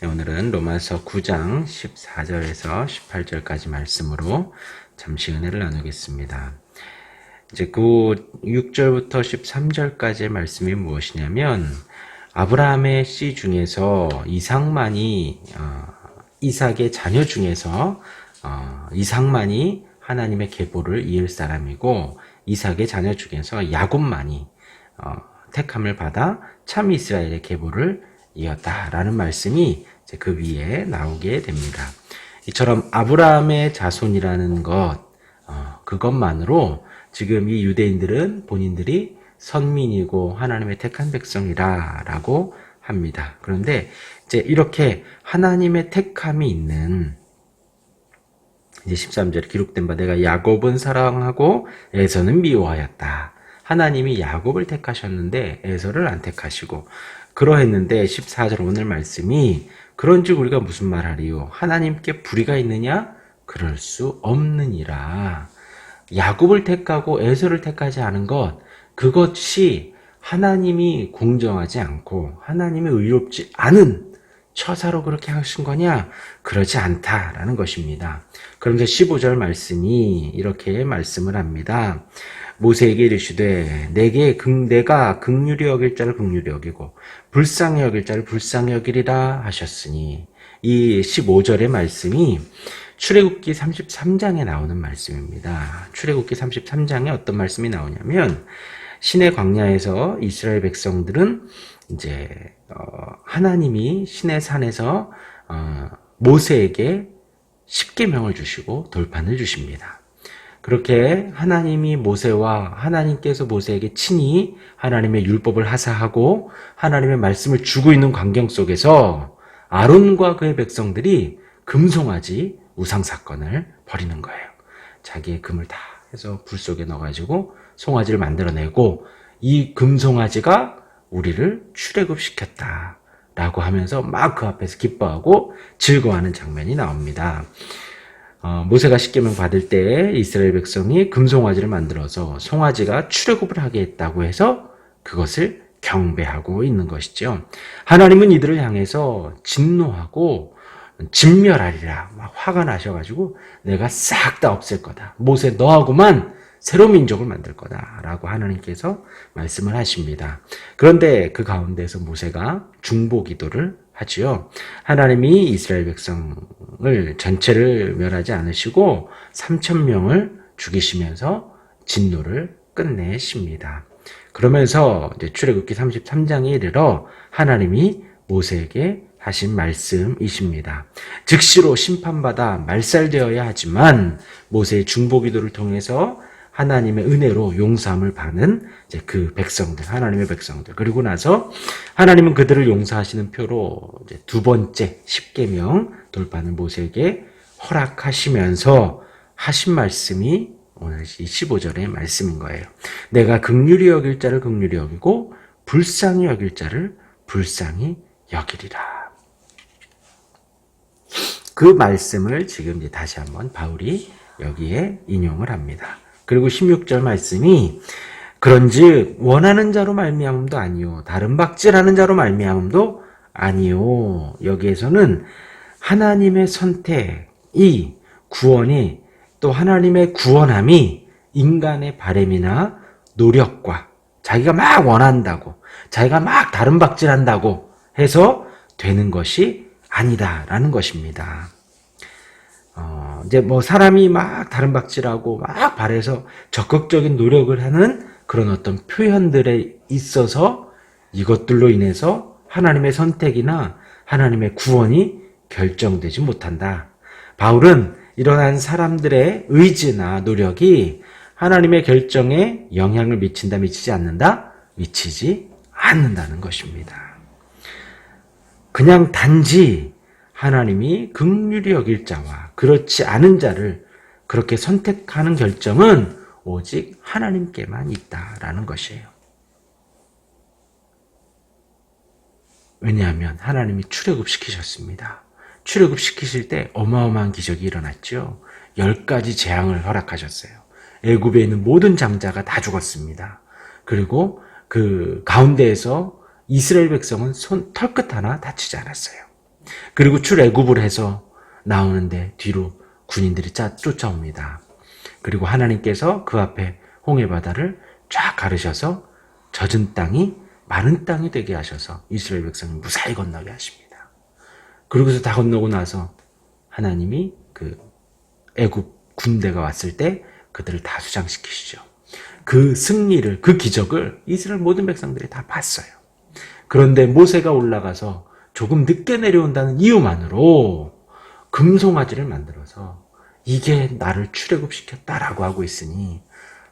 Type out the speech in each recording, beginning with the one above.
네, 오늘은 로마서 9장 14절에서 18절까지 말씀으로 잠시 은혜를 나누겠습니다. 이제 그 6절부터 13절까지의 말씀이 무엇이냐면 아브라함의 씨 중에서 이삭의 자녀 중에서 이삭만이 하나님의 계보를 이을 사람이고 이삭의 자녀 중에서 야곱만이 택함을 받아 참 이스라엘의 계보를 이었다라는 말씀이 이제 그 위에 나오게 됩니다. 이처럼 아브라함의 자손이라는 그것만으로 지금 이 유대인들은 본인들이 선민이고 하나님의 택한 백성이라고 합니다. 그런데 이제 이렇게 하나님의 택함이 있는 이제 13절에 기록된 바 내가 야곱은 사랑하고 에서는 미워하였다. 하나님이 야곱을 택하셨는데 에서를 안 택하시고 그러했는데 14절 오늘 말씀이 그런즉 우리가 무슨 말하리요? 하나님께 불의가 있느냐? 그럴 수 없느니라. 야곱을 택하고 에서를 택하지 않은 그것이 하나님이 공정하지 않고 하나님이 의롭지 않은 처사로 그렇게 하신 거냐? 그러지 않다라는 것입니다. 그러면서 15절 말씀이 이렇게 말씀을 합니다. 모세에게 이르시되 내가 긍휼히 여길 자를 긍휼히 여기고 불쌍히 여길 자를 불쌍히 여기리라 하셨으니 이 15절의 말씀이 출애굽기 33장에 나오는 말씀입니다. 출애굽기 33장에 어떤 말씀이 나오냐면 신의 광야에서 이스라엘 백성들은 이제 하나님이 신의 산에서 모세에게 십계명을 주시고 돌판을 주십니다. 그렇게 하나님께서 모세에게 친히 하나님의 율법을 하사하고 하나님의 말씀을 주고 있는 광경 속에서 아론과 그의 백성들이 금송아지 우상 사건을 벌이는 거예요. 자기의 금을 다 해서 불 속에 넣어가지고 송아지를 만들어내고 이 금송아지가 우리를 출애굽시켰다 라고 하면서 막 그 앞에서 기뻐하고 즐거워하는 장면이 나옵니다. 모세가 십계명 받을 때 이스라엘 백성이 금송아지를 만들어서 송아지가 출애굽을 하게 했다고 해서 그것을 경배하고 있는 것이죠. 하나님은 이들을 향해서 진노하고 진멸하리라 막 화가 나셔가지고 내가 싹 다 없앨 거다. 모세 너하고만 새로운 민족을 만들 거다라고 하나님께서 말씀을 하십니다. 그런데 그 가운데서 모세가 중보기도를 하지요. 하나님이 이스라엘 백성을 전체를 멸하지 않으시고 3,000명을 죽이시면서 진노를 끝내십니다. 그러면서 이제 출애굽기 33장에 이르러 하나님이 모세에게 하신 말씀이십니다. 즉시로 심판받아 말살되어야 하지만 모세의 중보기도를 통해서 하나님의 은혜로 용서함을 받는 이제 그 백성들, 하나님의 백성들. 그리고 나서 하나님은 그들을 용서하시는 표로 이제 두 번째 십계명 돌판을 모세에게 허락하시면서 하신 말씀이 오늘 15절의 말씀인 거예요. 내가 긍휼히 여길 자를 긍휼히 여기고 불쌍히 여길 자를 불쌍히 여기리라. 그 말씀을 지금 이제 다시 한번 바울이 여기에 인용을 합니다. 그리고 16절 말씀이 그런즉 원하는 자로 말미암음도 아니요 다른 박질하는 자로 말미암음도 아니요. 여기에서는 하나님의 선택이 구원이 또 하나님의 구원함이 인간의 바램이나 노력과 자기가 막 원한다고 자기가 막 다른 박질한다고 해서 되는 것이 아니다라는 것입니다. 이제 사람이 막 다른 박질하고 막 바래서 적극적인 노력을 하는 그런 어떤 표현들에 있어서 이것들로 인해서 하나님의 선택이나 하나님의 구원이 결정되지 못한다. 바울은 이러한 사람들의 의지나 노력이 하나님의 결정에 영향을 미친다, 미치지 않는다? 미치지 않는다는 것입니다. 그냥 단지 하나님이 긍휼히 여길 자와 그렇지 않은 자를 그렇게 선택하는 결정은 오직 하나님께만 있다라는 것이에요. 왜냐하면 하나님이 출애굽시키셨습니다. 출애굽시키실 때 어마어마한 기적이 일어났죠. 10가지 재앙을 허락하셨어요. 애굽에 있는 모든 장자가 다 죽었습니다. 그리고 그 가운데에서 이스라엘 백성은 털끝 하나 다치지 않았어요. 그리고 출애굽을 해서 나오는데 뒤로 군인들이 쫓아옵니다. 그리고 하나님께서 그 앞에 홍해바다를 쫙 가르셔서 젖은 땅이 마른 땅이 되게 하셔서 이스라엘 백성이 무사히 건너게 하십니다. 그러고서 다 건너고 나서 하나님이 그 애굽 군대가 왔을 때 그들을 다 수장시키시죠. 그 승리를, 그 기적을 이스라엘 모든 백성들이 다 봤어요. 그런데 모세가 올라가서 조금 늦게 내려온다는 이유만으로 금송아지를 만들어서 이게 나를 출애굽시켰다라고 하고 있으니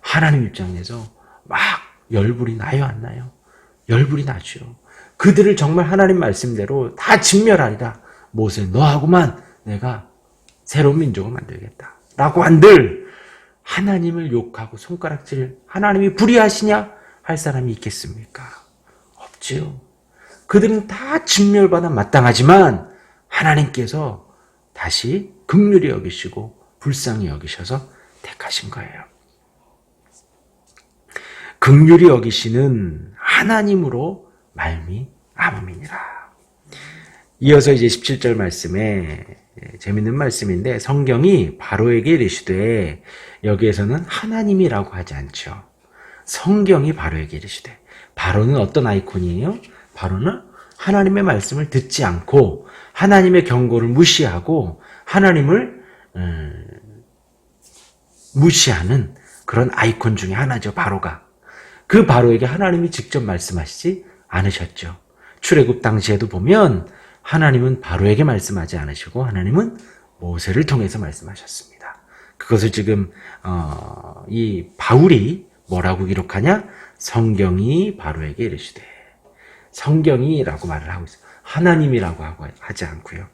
하나님 입장에서 막 열불이 나요, 안 나요? 열불이 나죠. 그들을 정말 하나님 말씀대로 다 진멸하리라. 모세, 너하고만 내가 새로운 민족을 만들겠다 라고 한들 하나님을 욕하고 손가락질, 하나님이 불의하시냐 할 사람이 있겠습니까? 없지요. 그들은 다 진멸받아 마땅하지만 하나님께서 다시 긍휼히 여기시고 불쌍히 여기셔서 택하신 거예요. 긍휼히 여기시는 하나님으로 말미암음이니라. 이어서 이제 17절 말씀에 재밌는 말씀인데 성경이 바로에게 이르시되, 여기에서는 하나님이라고 하지 않죠. 성경이 바로에게 이르시되, 바로는 어떤 아이콘이에요? 바로는 하나님의 말씀을 듣지 않고 하나님의 경고를 무시하고 하나님을 무시하는 그런 아이콘 중에 하나죠. 바로가. 그 바로에게 하나님이 직접 말씀하시지 않으셨죠. 출애굽 당시에도 보면 하나님은 바로에게 말씀하지 않으시고 하나님은 모세를 통해서 말씀하셨습니다. 그것을 지금 이 바울이 뭐라고 기록하냐? 성경이 바로에게 이르시되, 성경이라고 말을 하고 있어요. 하나님이라고 하지 않고요.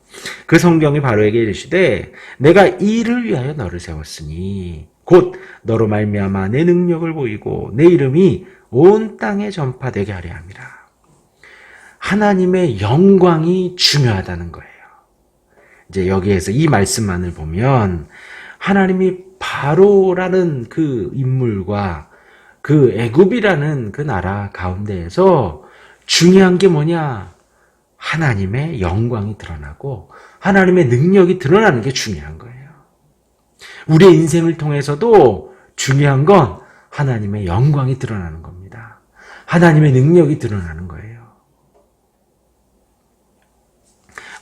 그 성경이 바로에게 이르시되, 내가 이를 위하여 너를 세웠으니 곧 너로 말미암아 내 능력을 보이고 내 이름이 온 땅에 전파되게 하려 함이라. 하나님의 영광이 중요하다는 거예요. 이제 여기에서 이 말씀만을 보면 하나님이 바로라는 그 인물과 그 애굽이라는 그 나라 가운데에서 중요한 게 뭐냐? 하나님의 영광이 드러나고 하나님의 능력이 드러나는 게 중요한 거예요. 우리의 인생을 통해서도 중요한 건 하나님의 영광이 드러나는 겁니다. 하나님의 능력이 드러나는 거예요.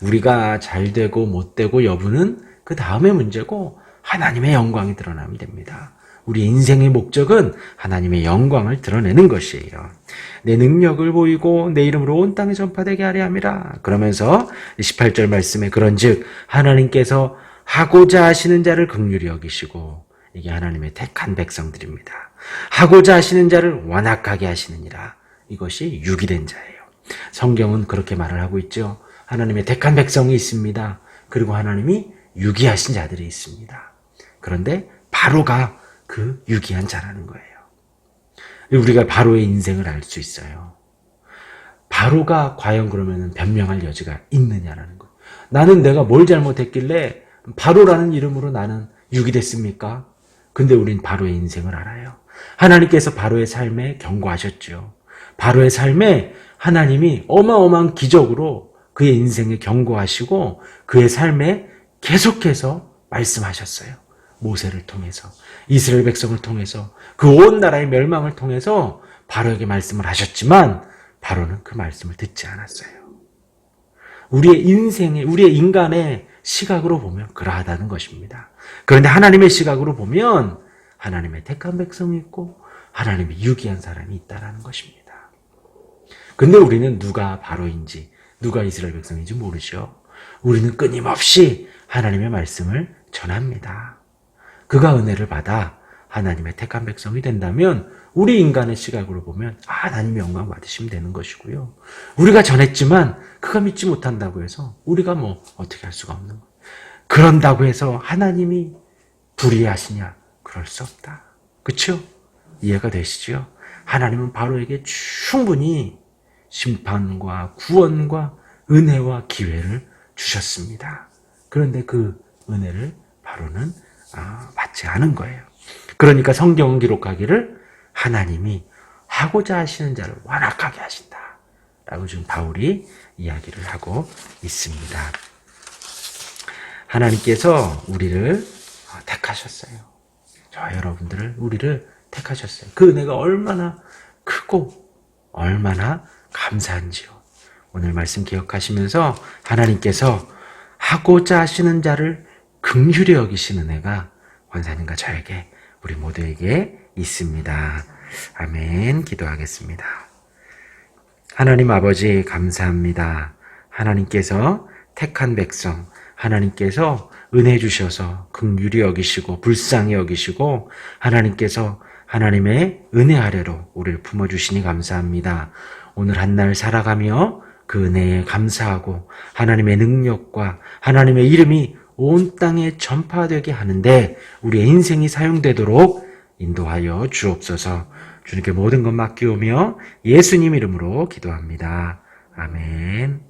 우리가 잘 되고 못 되고 여부는 그 다음의 문제고 하나님의 영광이 드러나면 됩니다. 우리 인생의 목적은 하나님의 영광을 드러내는 것이에요. 내 능력을 보이고 내 이름으로 온 땅에 전파되게 하려 함이라. 그러면서 18절 말씀에 그런즉 하나님께서 하고자 하시는 자를 긍휼히 여기시고, 이게 하나님의 택한 백성들입니다. 하고자 하시는 자를 완악하게 하시느니라. 이것이 유기된 자예요. 성경은 그렇게 말을 하고 있죠. 하나님의 택한 백성이 있습니다. 그리고 하나님이 유기하신 자들이 있습니다. 그런데 바로가 그 유기한 자라는 거예요. 우리가 바로의 인생을 알 수 있어요. 바로가 과연 그러면 변명할 여지가 있느냐라는 거예요. 나는 내가 뭘 잘못했길래 바로라는 이름으로 나는 유기됐습니까? 근데 우린 바로의 인생을 알아요. 하나님께서 바로의 삶에 경고하셨죠. 바로의 삶에 하나님이 어마어마한 기적으로 그의 인생에 경고하시고 그의 삶에 계속해서 말씀하셨어요. 모세를 통해서, 이스라엘 백성을 통해서, 그 온 나라의 멸망을 통해서 바로에게 말씀을 하셨지만 바로는 그 말씀을 듣지 않았어요. 우리의 인생에, 우리의 인간의 시각으로 보면 그러하다는 것입니다. 그런데 하나님의 시각으로 보면 하나님의 택한 백성이 있고 하나님의 유기한 사람이 있다는 것입니다. 근데 우리는 누가 바로인지 누가 이스라엘 백성인지 모르죠. 우리는 끊임없이 하나님의 말씀을 전합니다. 그가 은혜를 받아 하나님의 택한 백성이 된다면 우리 인간의 시각으로 보면 하나님의 영광 받으시면 되는 것이고요. 우리가 전했지만 그가 믿지 못한다고 해서 우리가 뭐 어떻게 할 수가 없는 거예요. 그런다고 해서 하나님이 불의하시냐? 그럴 수 없다. 그렇죠? 이해가 되시죠? 하나님은 바로에게 충분히 심판과 구원과 은혜와 기회를 주셨습니다. 그런데 그 은혜를 바로는 받지 않은 거예요. 그러니까 성경은 기록하기를 하나님이 하고자 하시는 자를 완악하게 하신다 라고 지금 바울이 이야기를 하고 있습니다. 하나님께서 우리를 택하셨어요. 저 여러분들을, 우리를 택하셨어요. 그 은혜가 얼마나 크고 얼마나 감사한지요. 오늘 말씀 기억하시면서 하나님께서 하고자 하시는 자를 긍휼히 여기시는 은혜가 권사님과 저에게, 우리 모두에게 있습니다. 아멘. 기도하겠습니다. 하나님 아버지 감사합니다. 하나님께서 택한 백성, 하나님께서 은혜 주셔서 긍휼히 여기시고 불쌍히 여기시고 하나님께서 하나님의 은혜 아래로 우리를 품어주시니 감사합니다. 오늘 한 날 살아가며 그 은혜에 감사하고 하나님의 능력과 하나님의 이름이 온 땅에 전파되게 하는데 우리의 인생이 사용되도록 인도하여 주옵소서. 주님께 모든 것 맡기오며 예수님 이름으로 기도합니다. 아멘.